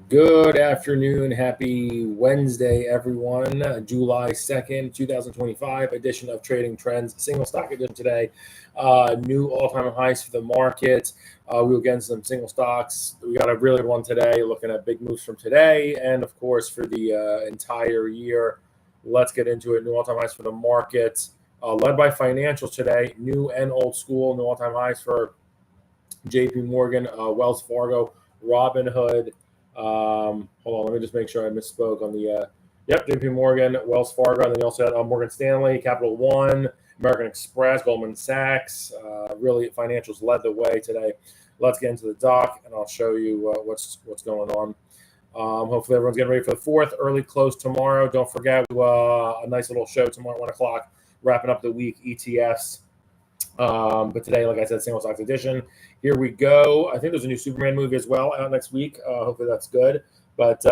Good afternoon. Happy Wednesday, everyone. July 2nd, 2025 edition of Trading Trends, single stock edition today. New all-time highs for the market. We'll get into some single stocks. We got a really good one today, looking at big moves from today. And of course, for the entire year, let's get into it. New all-time highs for the market, led by financials today. New and old school, new all-time highs for JP Morgan, Wells Fargo, Robinhood. Hold on, let me just make sure I misspoke on the JP Morgan, Wells Fargo, and then you also had Morgan Stanley, Capital One, American Express, Goldman Sachs. Really, financials led the way today. Let's get into the doc, and I'll show you what's going on. Hopefully, everyone's getting ready for the 4th. Early close tomorrow. Don't forget a nice little show tomorrow at 1 o'clock, wrapping up the week, ETFs. But today, like I said, single stocks edition. Here we go. I think there's a new Superman movie as well out next week. Hopefully that's good. But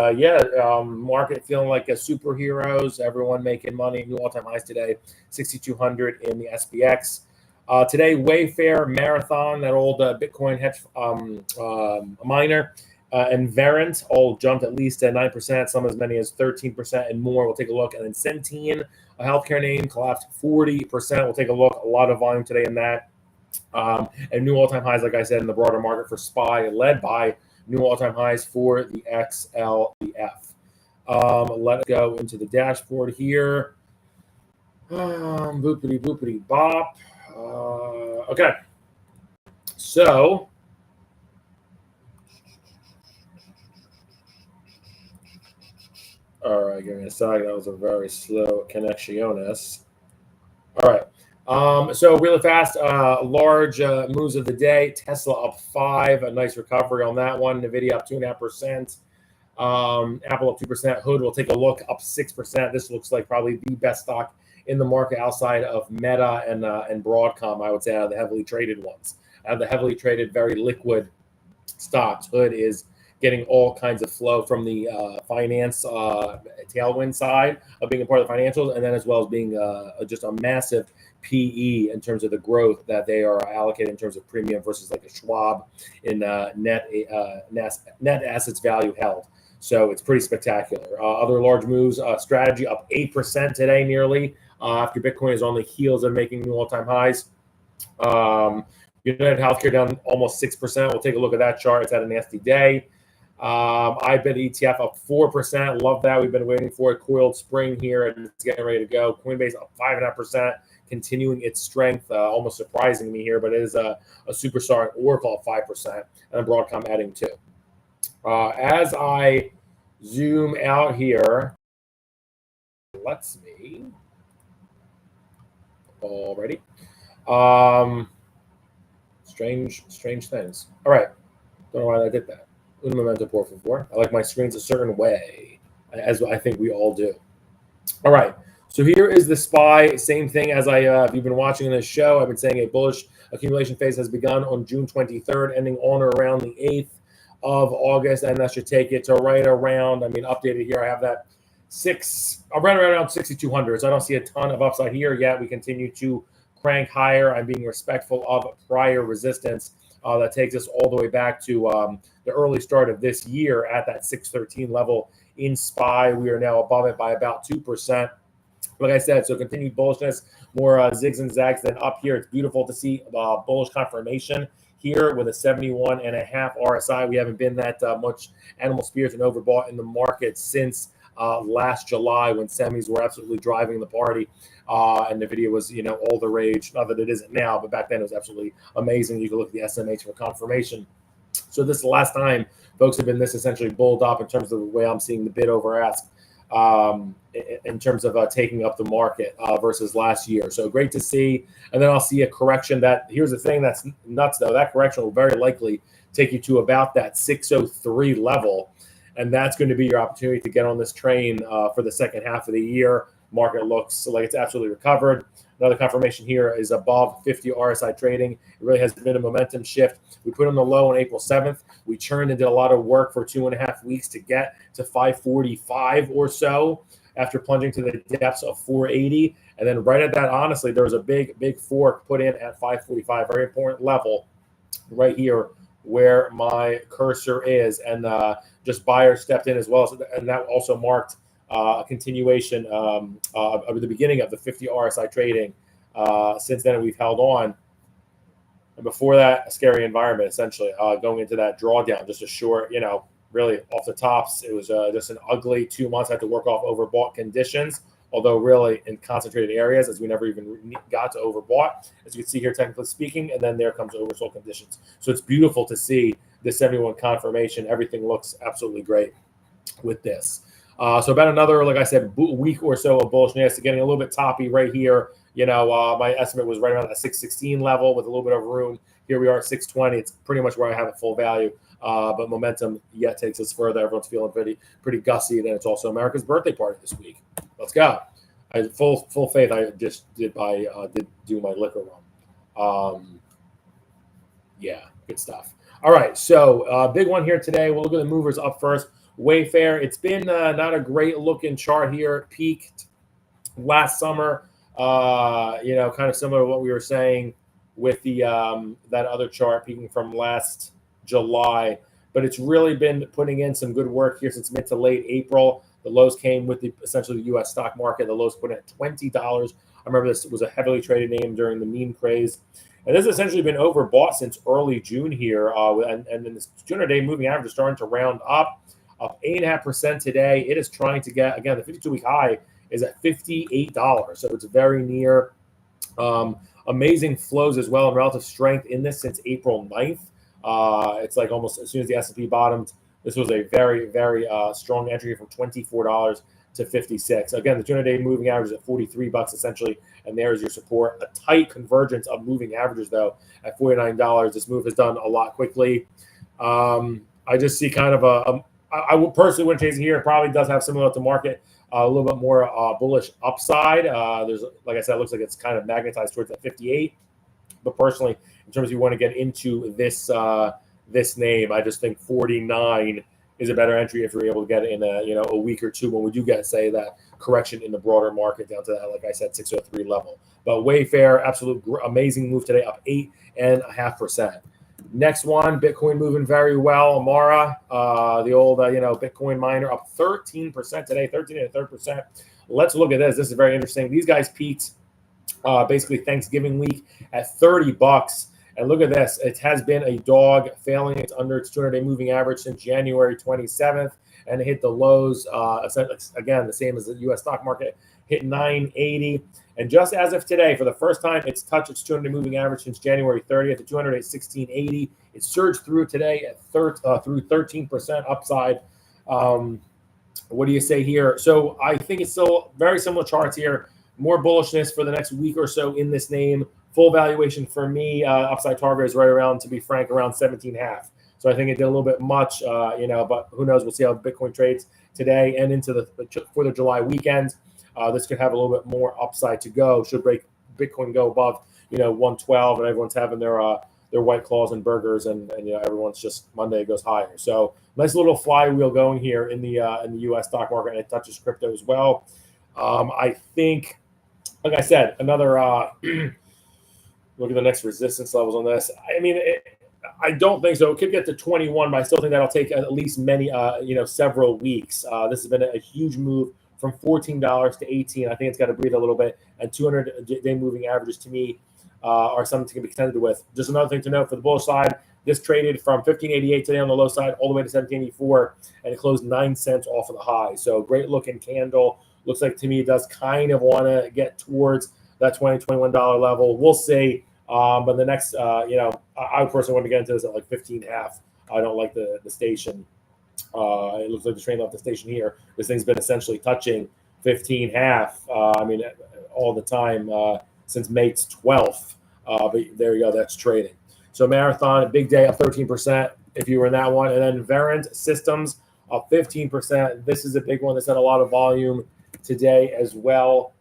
market feeling like superheroes. Everyone making money. New all-time highs today. 6,200 in the SPX. Today, Wayfair, Marathon, that old Bitcoin hedge miner, and Verint all jumped at least at 9%. Some as many as 13% and more. We'll take a look. And then Centene, a healthcare name, collapsed 40%. We'll take a look. A lot of volume today in that. And new all-time highs, like I said, in the broader market for SPY, led by new all-time highs for the XLF. Let's go into the dashboard here. Boopity boopity bop. Okay. So all right, give me a second. That was a very slow connectionist. All right. So really fast, large moves of the day. Tesla up 5, a nice recovery on that one. Nvidia up 2.5%. Apple up 2%. Hood, we'll take a look, up 6%. This looks like probably the best stock in the market outside of Meta and Broadcom, I would say, out of the heavily traded ones. Out of the heavily traded, very liquid stocks, Hood is getting all kinds of flow from the finance tailwind side of being a part of the financials, and then as well as being just a massive PE in terms of the growth that they are allocated in terms of premium versus like a Schwab in net assets value held. So it's pretty spectacular. Other large moves, Strategy up 8% today nearly after Bitcoin is on the heels of making new all-time highs. Unitedhealth Group down almost 6%. We'll take a look at that chart. It's had a nasty day. I bet ETF up 4%. Love that. We've been waiting for a coiled spring here, and it's getting ready to go. Coinbase up 5.5%, continuing its strength. Almost surprising me here, but it is a superstar. Oracle up 5%, and Broadcom adding 2. As I zoom out here, let's me already. Strange things. All right. Don't know why I did that. Un momento, por favor. I like my screens a certain way, as I think we all do. All right. So here is the SPY. Same thing as if you've been watching this show, I've been saying a bullish accumulation phase has begun on June 23rd, ending on or around the 8th of August, and that should take it to right around, updated here, I have that around 6,200. So I don't see a ton of upside here yet. We continue to crank higher. I'm being respectful of prior resistance. That takes us all the way back to the early start of this year at that 613 level in SPY. We are now above it by about 2%. Like I said, so continued bullishness, more zigs and zags than up here. It's beautiful to see bullish confirmation here with a 71.5 RSI. We haven't been that much animal spirits and overbought in the market since last July when semis were absolutely driving the party. And Nvidia was, all the rage. Not that it isn't now, but back then it was absolutely amazing. You can look at the SMH for confirmation. So this is the last time folks have been this essentially bulled up in terms of the way I'm seeing the bid over ask in terms of taking up the market versus last year. So great to see. And then I'll see a correction here's the thing that's nuts though. That correction will very likely take you to about that 603 level. And that's going to be your opportunity to get on this train for the second half of the year. Market looks like it's absolutely recovered. Another confirmation here is above 50 RSI trading. It really has been a momentum shift. We put on the low on April 7th. We churned and did a lot of work for 2.5 weeks to get to 545 or so after plunging to the depths of 480. And then right at that, honestly, there was a big fork put in at 545. Very important level right here where my cursor is, and just buyer stepped in as well. So, and that also marked a continuation of the beginning of the 50 RSI trading. Since then, we've held on. And before that, a scary environment, essentially, going into that drawdown, just a short, really off the tops. It was just an ugly 2 months. I had to work off overbought conditions, although really in concentrated areas, as we never even got to overbought, as you can see here, technically speaking, and then there comes oversold conditions. So it's beautiful to see the 71 confirmation. Everything looks absolutely great with this. So about another, like I said, week or so of bullishness, getting a little bit toppy right here. My estimate was right around that 616 level with a little bit of room. Here we are at 620. It's pretty much where I have it full value. But momentum yet takes us further. Everyone's feeling pretty gussy. And it's also America's birthday party this week. Let's go. I had full faith. I just did do my liquor run. Yeah, good stuff. All right, so big one here today. We'll look at the movers up first. Wayfair. It's been not a great looking chart here. Peaked last summer. Kind of similar to what we were saying with the that other chart peaking from last July. But it's really been putting in some good work here since mid to late April. The lows came with essentially the U.S. stock market. The lows put in at $20. I remember this was a heavily traded name during the meme craze. And this has essentially been overbought since early June here. And then this 200-day moving average is starting to round up 8.5% today. It is trying to get, again, the 52-week high is at $58. So it's very near. Amazing flows as well and relative strength in this since April 9th. It's like almost as soon as the S&P bottomed, this was a very, very strong entry from $24 to $56. Again, the 200-day moving average is at $43 essentially, and there's your support. A tight convergence of moving averages, though, at $49. This move has done a lot quickly. I just see kind of I would personally wouldn't chase it here. It probably does have similar to market, a little bit more bullish upside. There's, like I said, it looks like it's kind of magnetized towards that 58. But personally, in terms of you want to get into this this name, I just think 49 is a better entry if you're able to get it in a week or two when we do get, say, that correction in the broader market down to that, like I said, 603 level. But Wayfair, absolute amazing move today, up 8.5%. Next one, Bitcoin moving very well. Amara, the old Bitcoin miner, up 13% today, 13.3%. Let's look at this. This is very interesting. These guys peaked basically Thanksgiving week at $30. And look at this. It has been a dog failing. It's under its 200-day moving average since January 27th. And it hit the lows, again, the same as the U.S. stock market, hit 980. And just as of today, for the first time, it's touched its 200-day moving average since January 30th. The 200 at 1680. It surged through today at through 13% upside. What do you say here? So I think it's still very similar charts here. More bullishness for the next week or so in this name. Full valuation for me, upside target is right around, to be frank, around 17.5. So I think it did a little bit much, but who knows? We'll see how Bitcoin trades today and into the 4th of July weekend. This could have a little bit more upside to go. Should Bitcoin go above, 112, and everyone's having their White Claws and burgers, and everyone's just Monday goes higher. So nice little flywheel going here in the U.S. stock market, and it touches crypto as well. I think, like I said, another look at the next resistance levels on this. I mean, I don't think so. It could get to 21, but I still think that'll take at least several weeks. This has been a huge move from $14 to $18. I think it's got to breathe a little bit. And 200-day moving averages, to me, are something to be contended with. Just another thing to note for the bull side, this traded from 1588 today on the low side all the way to 1784, and it closed 9 cents off of the high. So great looking candle. Looks like to me it does kind of want to get towards that $20, $21 level. We'll see. But the next, I personally want to get into this at like 15.5. I don't like the station. It looks like the train left the station here. This thing's been essentially touching 15.5. All the time since May 12th. But there you go. That's trading. So Marathon, a big day, up 13% if you were in that one. And then Verint Systems, up 15%. This is a big one that's had a lot of volume today as well.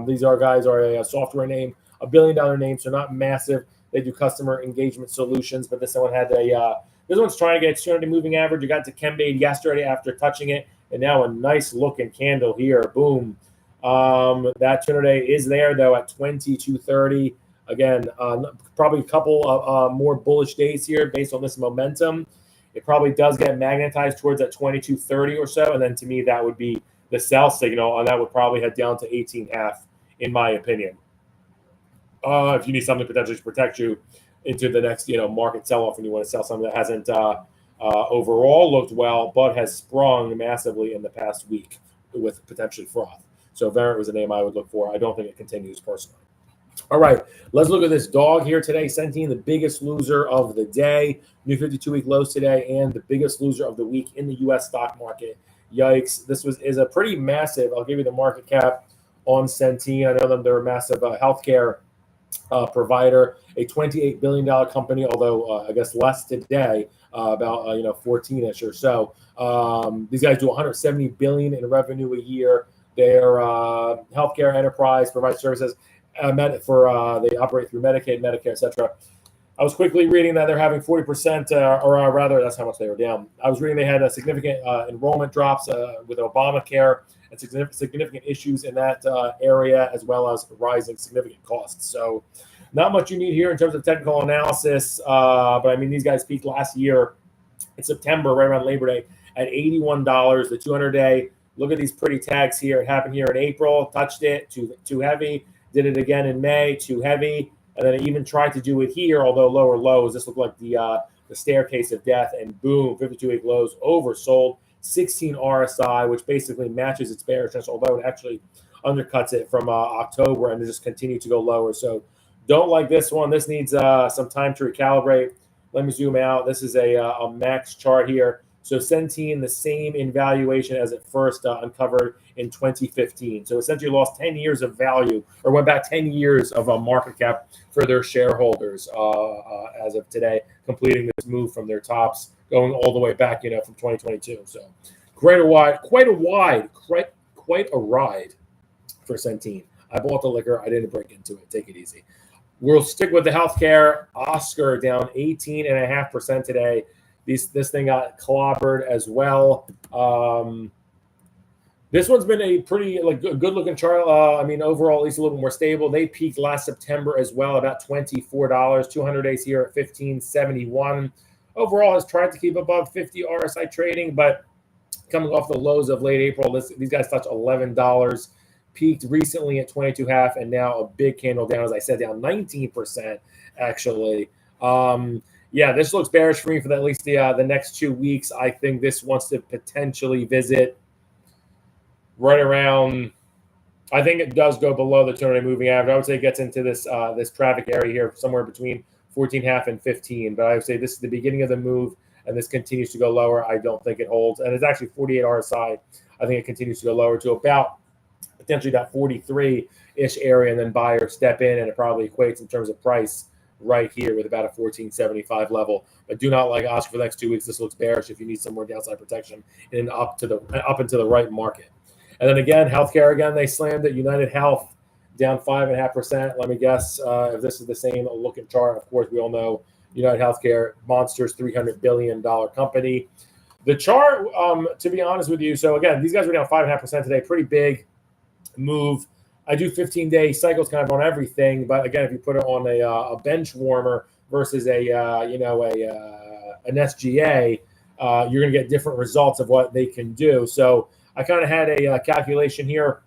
These guys are a software name, $1 billion name, so not massive. They do customer engagement solutions, but this one had this one's trying to get 200 moving average. You got to Kembade yesterday after touching it, and now a nice looking candle here. Boom. That 200 is there though at 22.30. Again, probably a couple of more bullish days here based on this momentum. It probably does get magnetized towards that 22.30 or so. And then to me, that would be the sell signal. And that would probably head down to 18.5, in my opinion. If you need something potentially to protect you into the next, market sell-off, and you want to sell something that hasn't overall looked well, but has sprung massively in the past week with potentially froth. So Verint was a name I would look for. I don't think it continues personally. All right, let's look at this dog here today. Centene, the biggest loser of the day. New 52-week lows today, and the biggest loser of the week in the U.S. stock market. Yikes! This is a pretty massive. I'll give you the market cap on Centene. I know them; they're a massive healthcare provider, a $28 billion company. Although I guess less today, about 14ish or so. These guys do $170 billion in revenue a year. Their healthcare enterprise provides services. They operate through Medicaid, Medicare, etc. I was quickly reading that they're having 40%, or rather, that's how much they were down. I was reading they had a significant enrollment drops with Obamacare and significant issues in that area, as well as rising significant costs. So, not much you need here in terms of technical analysis. But I mean, these guys peaked last year in September, right around Labor Day, at $81. The 200-day. Look at these pretty tags here. It happened here in April. Touched it. Too heavy. Did it again in May, too heavy, and then it even tried to do it here, although lower lows. This looked like the staircase of death, and boom, 52-week lows oversold, 16 RSI, which basically matches its bearishness, although it actually undercuts it from October, and it just continued to go lower. So don't like this one. This needs some time to recalibrate. Let me zoom out. This is a max chart here. So Centene, the same in valuation as it first uncovered in 2015. So essentially lost 10 years of value, or went back 10 years of a market cap for their shareholders as of today, completing this move from their tops, going all the way back, from 2022. So quite a ride for Centene. I bought the liquor. I didn't break into it. Take it easy. We'll stick with the healthcare. Oscar down 18.5% today. This thing got clobbered as well. This one's been a pretty good-looking chart. Overall, at least a little bit more stable. They peaked last September as well, about $24. 200 days here at $15.71. Overall, has tried to keep above 50 RSI trading, but coming off the lows of late April, these guys touched $11. Peaked recently at 22.5, and now a big candle down, as I said, down 19% actually. Yeah, this looks bearish for me for at least the next 2 weeks. I think this wants to potentially visit right around. I think it does go below the 200-day moving average. I would say it gets into this traffic area here, somewhere between 14.5 and 15. But I would say this is the beginning of the move, and this continues to go lower. I don't think it holds, and it's actually 48 RSI. I think it continues to go lower to about potentially that 43-ish area, and then buyers step in, and it probably equates in terms of price right here with about a 14.75 level. But do not like Oscar for the next 2 weeks. This looks bearish if you need some more downside protection in up into the right market. And then again, healthcare again, they slammed it. Unitedhealth down 5.5%. Let me guess if this is the same looking chart. Of course, we all know Unitedhealthcare, monsters, $300 billion company. The chart, to be honest with you, so again, these guys were down 5.5% today. Pretty big move. I do 15-day cycles kind of on everything, but again, if you put it on a bench warmer versus an SGA, you're going to get different results of what they can do. So I kind of had a calculation here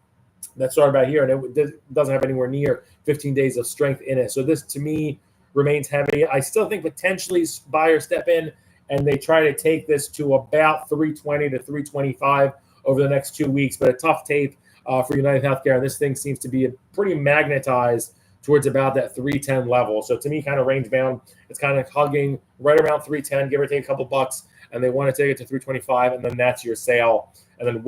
that started about here, and it doesn't have anywhere near 15 days of strength in it. So this, to me, remains heavy. I still think potentially buyers step in and they try to take this to about 320 to 325 over the next 2 weeks, but a tough tape for Unitedhealthcare, and this thing seems to be pretty magnetized towards about that 310 level. So to me, kind of range bound. It's kind of hugging right around 310, give or take a couple bucks, and they want to take it to 325, and then that's your sale. And then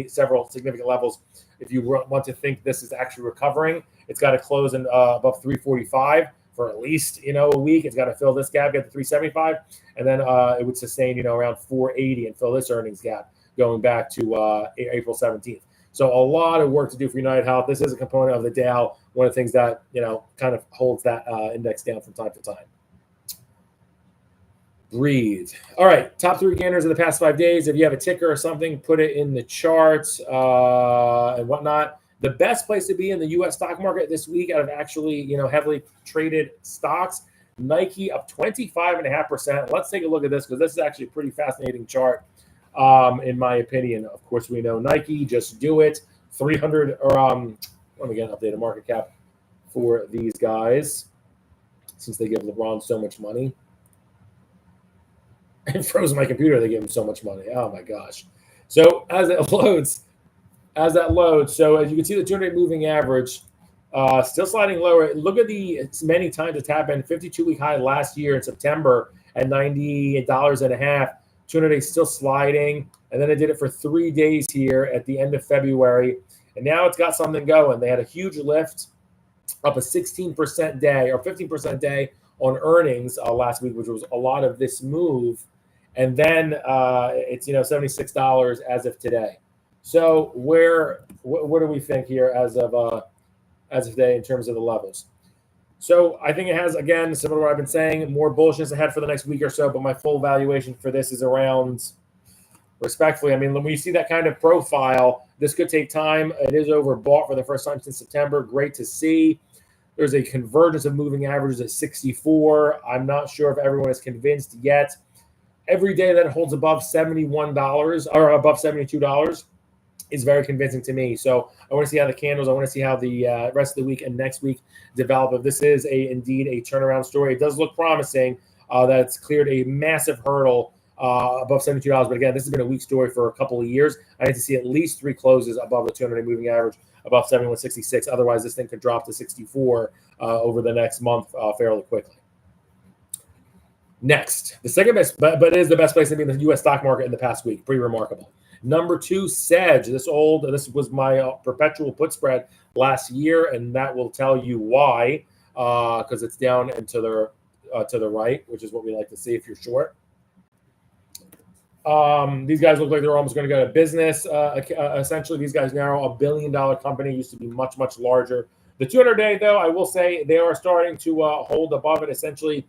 several significant levels. If you want to think this is actually recovering, it's got to close in above 345 for at least a week. It's got to fill this gap, get to 375, and then it would sustain around 480 and fill this earnings gap, going back to April 17th. So a lot of work to do for UnitedHealth. This is a component of the Dow, one of the things that, kind of holds that index down from time to time. Breathe. All right, top 3 gainers in the past 5 days. If you have a ticker or something, put it in the charts and whatnot. The best place to be in the U.S. stock market this week out of actually, heavily traded stocks, Nike up 25.5%. Let's take a look at this because this is actually a pretty fascinating chart, in my opinion. Of course, we know Nike, just do it. 300 or let me get an updated market cap for these guys since they give LeBron so much money. It froze my computer. They give him so much money. Oh my gosh. So as that loads, so as you can see, the 200 moving average still sliding lower. Look at the many times it's happened. 52-week high last year in September at $98.50. 200 days still sliding, and then it did it for 3 days here at the end of February, and now it's got something going. They had a huge lift, up a 16% day or 15% day on earnings last week, which was a lot of this move, and then it's $76 as of today. So what do we think here as of today in terms of the levels? So I think it has, again, similar to what I've been saying, more bullishness ahead for the next week or so, but my full valuation for this is around, respectfully, when you see that kind of profile, this could take time. It is overbought for the first time since September. Great to see. There's a convergence of moving averages at 64. I'm not sure if everyone is convinced yet. Every day that it holds above $71 or above $72 is very convincing to me. So I want to see how the candles, I want to see how the rest of the week and next week develop. If this is indeed a turnaround story, it does look promising that it's cleared a massive hurdle above $72. But again, this has been a weak story for a couple of years. I need to see at least 3 closes above the 200-day moving average, above 71.66. Otherwise, this thing could drop to 64 over the next month fairly quickly. Next, the second best, but it is the best place to be in the U.S. stock market in the past week. Pretty remarkable. Number 2, SEDG. This was my perpetual put spread last year, and that will tell you why, because it's down and to the right, which is what we like to see if you're short. These guys look like they're almost going to go to business. Essentially, these guys now are a $1 billion company. Used to be much, much larger. The 200-day, though, I will say they are starting to hold above it essentially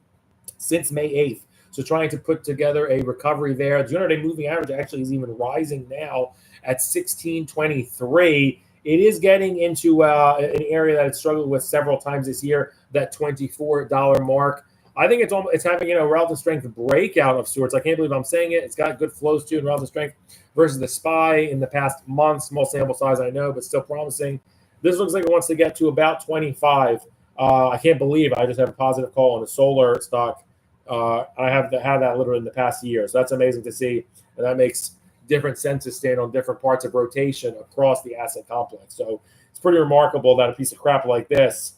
since May 8th. So trying to put together a recovery there. The 200-day moving average actually is even rising now at 1623. It is getting into an area that it's struggled with several times this year, that $24 mark. I think it's having relative strength breakout of sorts. I can't believe I'm saying it. It's got good flows too and relative strength versus the SPY in the past month. Small sample size, I know, but still promising. This looks like it wants to get to about 25. I can't believe I just have a positive call on a solar stock. I have had that literally in the past year. So that's amazing to see. And that makes different senses stand on different parts of rotation across the asset complex. So it's pretty remarkable that a piece of crap like this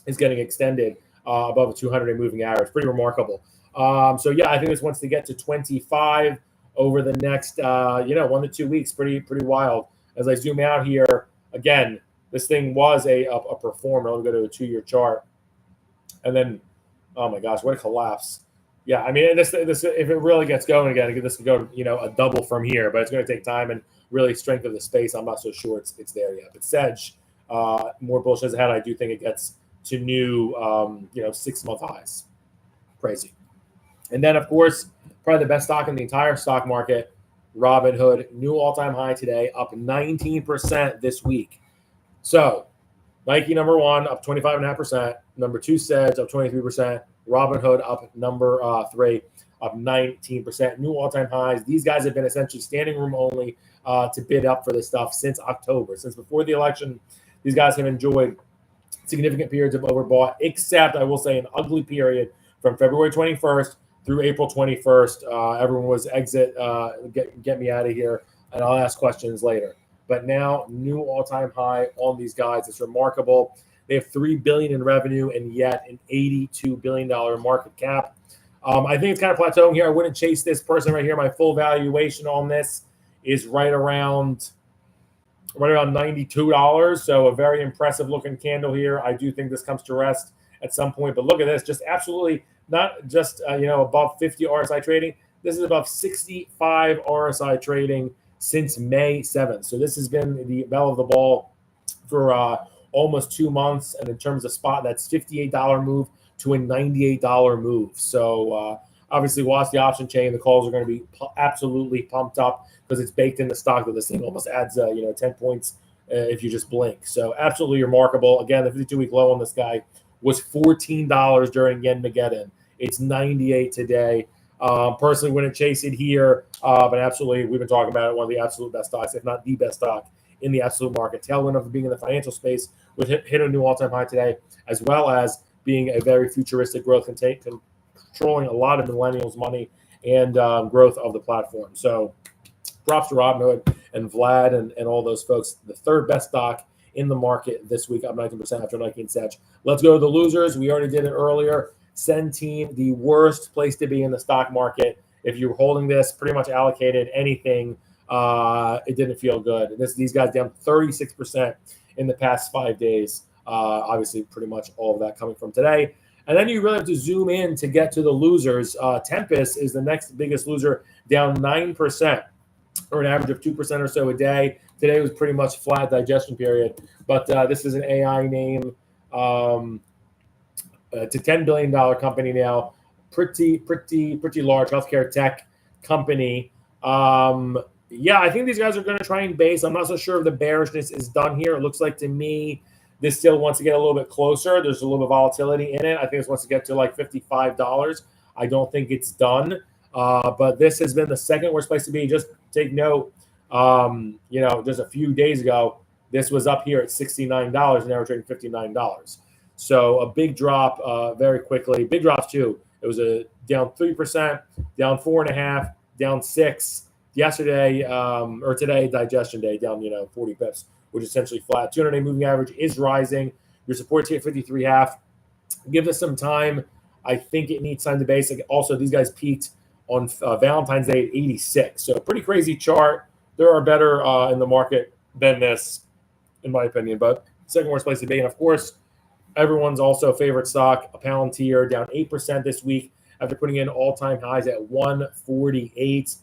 is getting extended above a 200-day moving average. Pretty remarkable. So yeah, I think this wants to get to 25 over the next 1 to 2 weeks. Pretty wild. As I zoom out here, again, this thing was a performer. Let me go to a 2-year chart. And then, oh my gosh, what a collapse. Yeah, this if it really gets going again, this could go, a double from here, but it's going to take time and really strength of the space. I'm not so sure it's there yet. But SEDG, more bullish as ahead. I do think it gets to new, 6-month highs. Crazy. And then, of course, probably the best stock in the entire stock market, Robinhood, new all-time high today, up 19% this week. So Nike, number 1, up 25.5%. Number 2, SEDG, up 23%. Robinhood, up number 3, up 19%. New all-time highs. These guys have been essentially standing room only to bid up for this stuff since October. Since before the election, these guys have enjoyed significant periods of overbought, except, I will say, an ugly period from February 21st through April 21st. Everyone was exit, get me out of here, and I'll ask questions later. But now, new all-time high on these guys. It's remarkable. They have $3 billion in revenue and yet an $82 billion market cap. I think it's kind of plateauing here. I wouldn't chase this person right here. My full valuation on this is right around $92. So a very impressive looking candle here. I do think this comes to rest at some point. But look at this, just absolutely not just above 50 RSI trading. This is above 65 RSI trading since May 7th. So this has been the belle of the ball for almost 2 months. And in terms of spot, that's $58 move to a $98 move. So obviously watch the option chain. The calls are going to be absolutely pumped up because it's baked in the stock that this thing almost adds 10 points if you just blink. So absolutely remarkable. Again, the 52-week low on this guy was $14 during Yenmageddon. It's 98 today. Personally, wouldn't chase it here, but absolutely, we've been talking about it. One of the absolute best stocks, if not the best stock in the absolute market. Tailwind of being in the financial space, with hit a new all-time high today, as well as being a very futuristic growth, controlling a lot of millennials' money and growth of the platform. So props to Robinhood and Vlad and all those folks. The third best stock in the market this week, up 19% after Nike and SEDG. Let's go to the losers. We already did it earlier. Centene, the worst place to be in the stock market. If you're holding this, pretty much allocated anything, it didn't feel good. These guys down 36% in the past 5 days. Obviously, pretty much all of that coming from today. And then you really have to zoom in to get to the losers. Tempus is the next biggest loser, down 9%, or an average of 2% or so a day. Today was pretty much flat digestion period. But this is an AI name. It's a $10 billion company now. Pretty large healthcare tech company. Yeah, I think these guys are going to try and base. I'm not so sure if the bearishness is done here. It looks like to me this still wants to get a little bit closer. There's a little bit of volatility in it. I think this wants to get to like $55. I don't think it's done. But this has been the second worst place to be. Just take note, just a few days ago, this was up here at $69, and now we're trading $59. So a big drop very quickly. Big drops too. It was a down 3%, down 4.5%, down 6%. Yesterday or today, digestion day, down 40 pips, which is essentially flat. 200-day moving average is rising. Your support's here at 53.5. Give this some time. I think it needs time to base. Also, these guys peaked on Valentine's Day at 86. So pretty crazy chart. There are better in the market than this, in my opinion. But second worst place to be. And of course, everyone's also favorite stock, a Palantir, down 8% this week after putting in all-time highs at 148.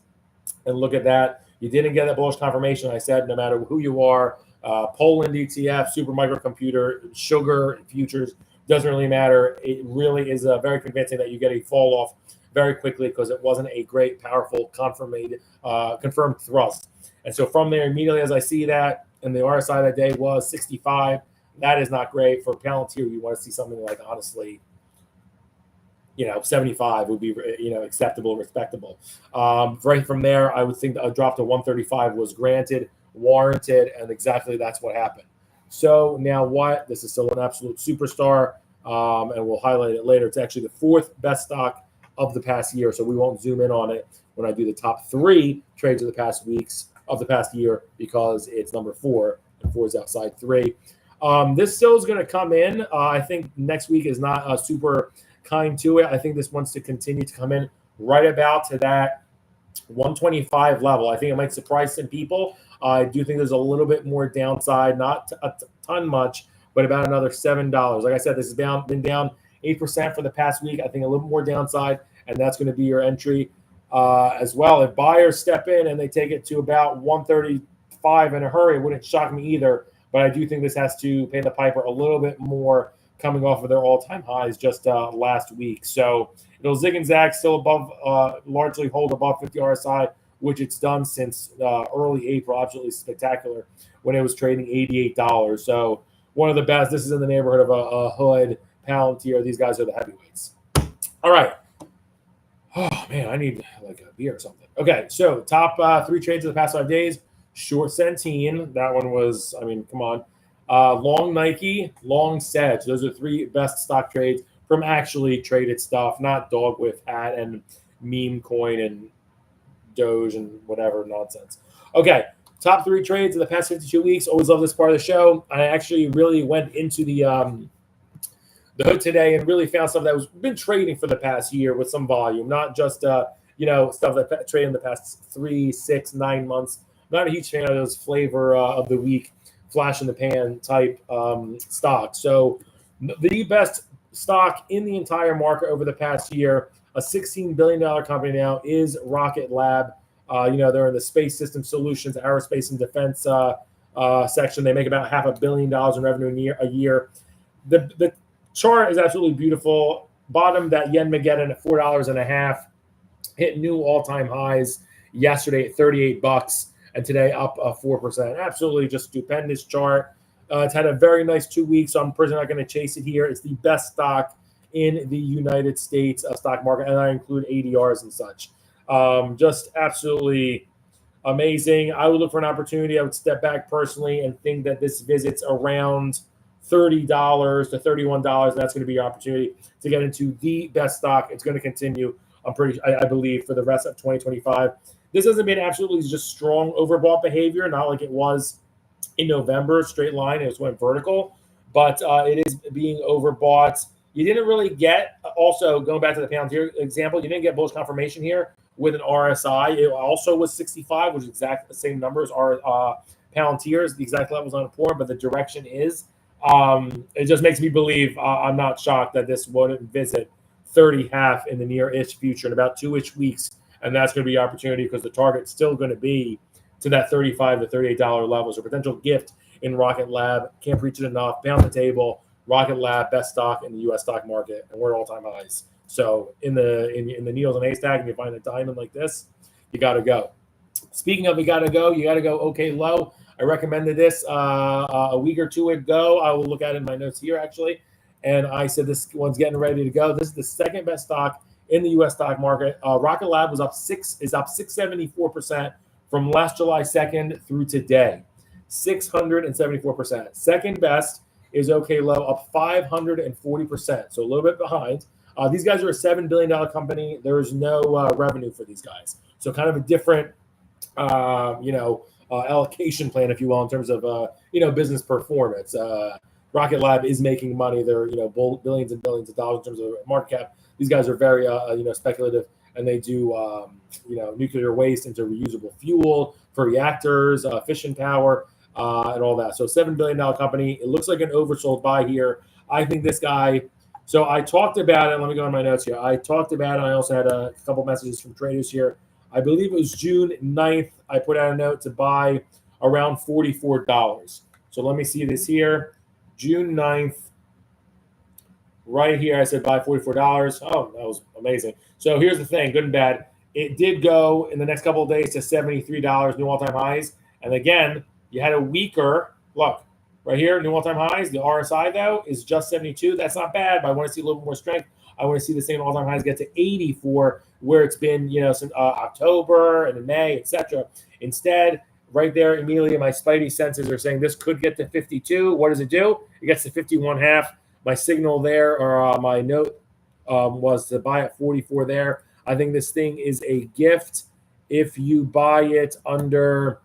And look at that. You didn't get that bullish confirmation. I said no matter who you are, Poland ETF, super microcomputer, sugar, futures, doesn't really matter. It really is very convincing that you get a fall off very quickly because it wasn't a great, powerful, confirmed thrust. And so from there, immediately as I see that, and the RSI that day was 65, that is not great. For Palantir, you want to see something like, honestly, 75 would be, acceptable, respectable. Right from there, I would think a drop to 135 was granted, warranted, and exactly that's what happened. So now what? This is still an absolute superstar, and we'll highlight it later. It's actually the fourth best stock of the past year, so we won't zoom in on it when I do the top 3 trades of the past weeks of the past year because it's number 4, and 4 is outside 3. This still is going to come in. I think next week is not super kind to it. I think this wants to continue to come in right about to that 125 level. I think it might surprise some people. I do think there's a little bit more downside, not a ton much, but about another $7. Like I said, this has been down 8% for the past week. I think a little more downside, and that's going to be your entry as well. If buyers step in and they take it to about 135 in a hurry, it wouldn't shock me either. But I do think this has to pay the piper a little bit more, coming off of their all-time highs just last week. So it'll zig and zag, still above, largely hold above 50 RSI, which it's done since early April. Absolutely spectacular when it was trading $88. So one of the best. This is in the neighborhood of a Hood, Palantir. These guys are the heavyweights. All right. Oh, man, I need like a beer or something. Okay, so top 3 trades of the past 5 days. Short Centene. That one was, come on. Long Nike, long SEDG. Those are 3 best stock trades from actually traded stuff, not dog with hat and meme coin and Doge and whatever nonsense. Okay, top 3 trades of the past 52 weeks. Always love this part of the show. I actually really went into the hood today and really found stuff that was been trading for the past year with some volume, not just stuff that traded in the past 3, 6, 9 months. Not a huge fan of those flavor of the week, flash in the pan type stock. So the best stock in the entire market over the past year, a $16 billion company now, is Rocket Lab. They're in the space system solutions, aerospace and defense section. They make about $500 million in revenue a year. The chart is absolutely beautiful. Bottom that Yenmageddon at $4.50, hit new all-time highs yesterday at $38. and today up 4%. Absolutely just stupendous chart. It's had a very nice 2 weeks, so I'm personally not going to chase it here. It's the best stock in the United States stock market, and I include ADRs and such. Just absolutely amazing. I would look for an opportunity. I would step back personally and think that this visits around $30 to $31. That's going to be your opportunity to get into the best stock. It's going to continue, I believe, for the rest of 2025. This hasn't been absolutely just strong overbought behavior, not like it was in November, straight line. It just went vertical, but it is being overbought. You didn't really get, also going back to the Palantir example, you didn't get bullish confirmation here with an RSI. It also was 65, which is exactly the same number as our Palantir's. The exact levels on the board, but the direction is. It just makes me believe, I'm not shocked that this wouldn't visit 30.5 in the near-ish future in about 2-ish weeks. And that's going to be the opportunity because the target's still going to be to that $35 to $38 level. So potential gift in Rocket Lab. Can't preach it enough. Pound the table. Rocket Lab, best stock in the U.S. stock market, and we're at all-time highs. So in the needles and haystack, and you find a diamond like this, you got to go. Speaking of you got to go OKLO. I recommended this a week or two ago. I will look at it in my notes here, actually. And I said this one's getting ready to go. This is the second best stock in the U.S. stock market. Rocket Lab is up 674% from last July 2nd through today. 674%. Second best is OKLO, up 540%. So a little bit behind. These guys are a $7 billion company. There is no revenue for these guys. So kind of a different, allocation plan, if you will, in terms of, business performance. Rocket Lab is making money. They're, billions and billions of dollars in terms of market cap. These guys are very, speculative, and they do, nuclear waste into reusable fuel for reactors, fission power, and all that. So $7 billion company. It looks like an oversold buy here. I think this guy. So I talked about it. Let me go on my notes here. I talked about it. I also had a couple messages from traders here. I believe it was June 9th. I put out a note to buy around $44. So let me see this here. June 9th. Right here, I said buy $44. Oh, that was amazing. So here's the thing, good and bad. It did go in the next couple of days to $73, new all-time highs. And again, you had a weaker, look, right here, new all-time highs. The RSI, though, is just 72. That's not bad, but I want to see a little bit more strength. I want to see the same all-time highs get to 84, where it's been, since October and in May, etc. Instead, right there, immediately, my spidey senses are saying this could get to 52. What does it do? It gets to 51.5. My signal there, or my note, was to buy at 44 there. I think this thing is a gift if you buy it under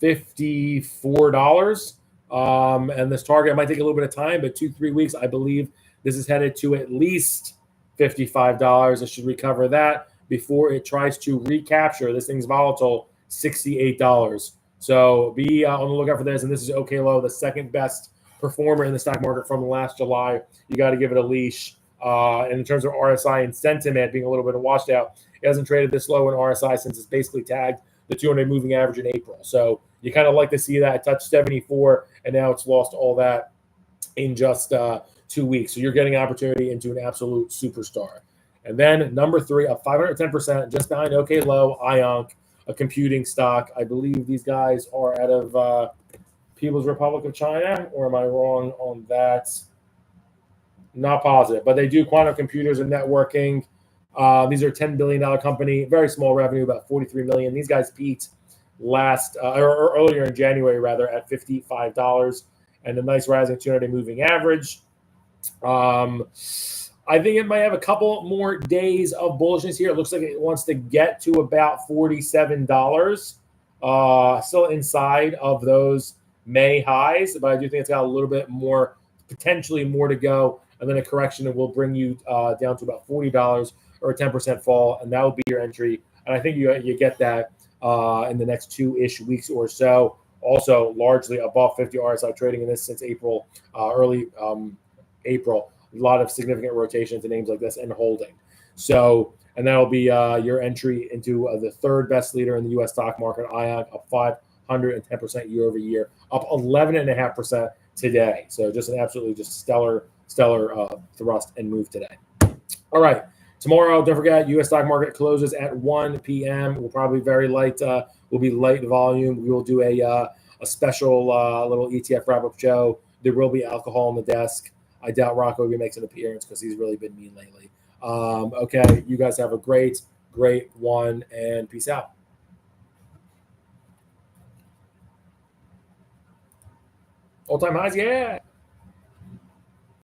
$54. And this target might take a little bit of time, but 2-3 weeks, I believe this is headed to at least $55. It should recover that before it tries to recapture. This thing's volatile, $68. So be on the lookout for this. And this is OKLO, the second best performer in the stock market from last July. You got to give it a leash. And in terms of RSI and sentiment being a little bit washed out, it hasn't traded this low in RSI since it's basically tagged the 200 moving average in April. So you kind of like to see that. It touched 74, and now it's lost all that in just 2 weeks. So you're getting an opportunity into an absolute superstar. And then number 3, up 510%, just behind OKLO, IONC, a computing stock. I believe these guys are out of People's Republic of China, or am I wrong on that? Not positive, but they do quantum computers and networking. These are a $10 billion company, very small revenue, about $43 million. These guys peaked or earlier in January, rather, at $55, and a nice rising 200 moving average. I think it might have a couple more days of bullishness here. It looks like it wants to get to about $47, still inside of those May highs, but I do think it's got a little bit more, potentially more to go, and then a correction will bring you down to about $40 or a 10% fall, and that will be your entry. And I think you get that in the next 2-ish weeks or so. Also, largely above 50 RSI trading in this since April, early April. A lot of significant rotation to names like this and holding. So, and that'll be your entry into the third best leader in the U.S. stock market, IONC, up 510% year over year, up 11.5% today. So just an absolutely just stellar thrust and move today. All right. Tomorrow, don't forget, U.S. stock market closes at 1 p.m. We'll probably very light. We'll will be light volume. We will do a special little ETF wrap-up show. There will be alcohol on the desk. I doubt Rocco makes an appearance because he's really been mean lately. Okay, you guys have a great one, and peace out. All-time highs, yeah.